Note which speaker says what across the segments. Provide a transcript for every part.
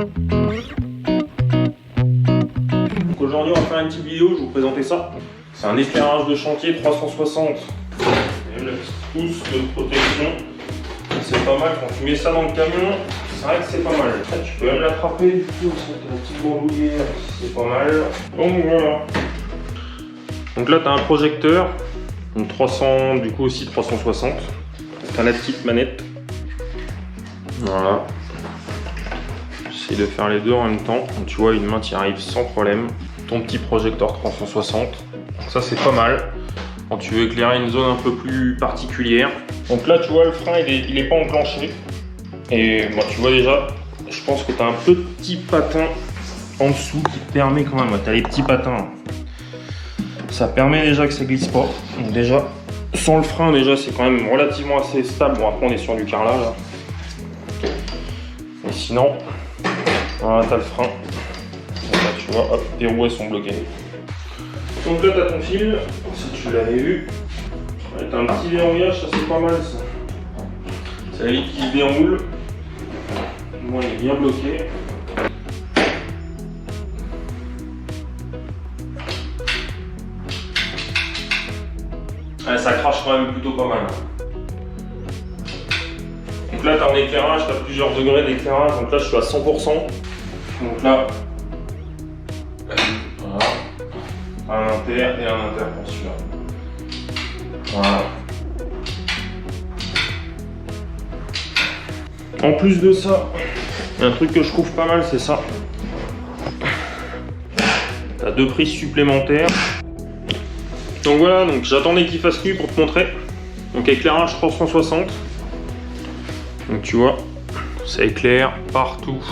Speaker 1: Donc aujourd'hui on va faire une petite vidéo, je vais vous présenter ça. C'est un éclairage de chantier 360. Et le petit pouce de protection. C'est pas mal quand tu mets ça dans le camion, c'est vrai que c'est pas mal. Là, tu peux même l'attraper du coup, avec la petite bandoulière, c'est pas mal. Donc voilà. Donc là tu as un projecteur, donc 300, du coup aussi 360. Tu as la petite manette. Voilà. J'essaie de faire les deux en même temps. Donc, tu vois, une main t'y arrive sans problème. Ton petit projecteur 360. Donc, ça c'est pas mal. Quand tu veux éclairer une zone un peu plus particulière. Donc là tu vois le frein il est pas enclenché. Et bon, tu vois déjà, je pense que tu as un petit patin en dessous qui te permet quand même. Tu as les petits patins. Ça permet déjà que ça glisse pas. Donc déjà, sans le frein déjà c'est quand même relativement assez stable. Bon après on est sur du carrelage. Et sinon, voilà, tu as le frein. Là, tu vois, hop, tes roues elles sont bloquées. Donc là tu as ton fil, ça tu l'avais vu. Tu as un petit verrouillage, ça c'est pas mal ça. C'est la ligne qui se déroule. Moi il est bien bloqué. Ouais, ça crache quand même plutôt pas mal. Donc là tu as un éclairage, tu as plusieurs degrés d'éclairage. Donc là je suis à 100%. Donc là, voilà. Un inter et un inter pour celui-là. Voilà. En plus de ça, il y a un truc que je trouve pas mal, c'est ça. Tu as deux prises supplémentaires. Donc voilà, donc j'attendais qu'il fasse nuit pour te montrer. Donc éclairage 360. Donc tu vois, ça éclaire partout.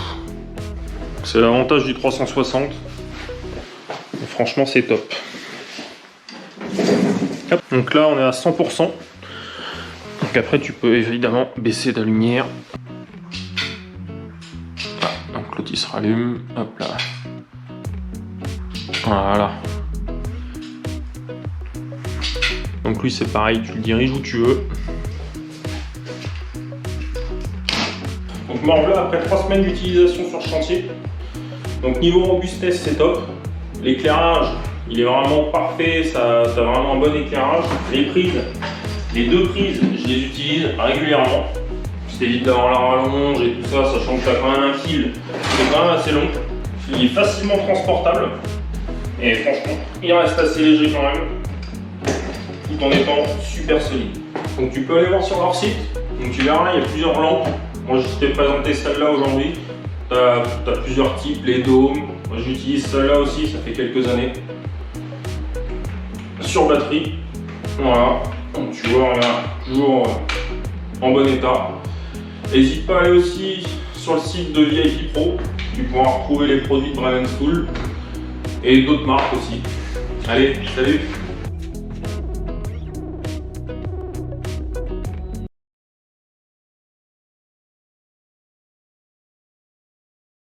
Speaker 1: C'est l'avantage du 360. Et franchement, c'est top. Hop. Donc là, on est à 100%. Donc après, tu peux évidemment baisser ta lumière. Ah, donc l'autre il se rallume. Hop là. Voilà. Donc lui, c'est pareil, tu le diriges où tu veux. Donc me revoilà après 3 semaines d'utilisation sur chantier. Donc niveau robustesse, c'est top. L'éclairage, il est vraiment parfait, ça a vraiment un bon éclairage. Les prises, les deux prises, je les utilise régulièrement. Ça évite d'avoir la rallonge et tout ça, sachant que tu as quand même un fil qui est quand même assez long. Il est facilement transportable. Et franchement, il reste assez léger quand même, tout en étant super solide. Donc tu peux aller voir sur leur site. Donc tu verras, il y a plusieurs lampes. Moi je t'ai présenté celle-là aujourd'hui. Tu as plusieurs types, les dômes. Moi j'utilise celle-là aussi, ça fait quelques années. Sur batterie. Voilà. Donc tu vois, regarde, toujours en bon état. N'hésite pas à aller aussi sur le site de VIP Pro. Tu pourras retrouver les produits de Bravenspool et d'autres marques aussi. Allez, salut!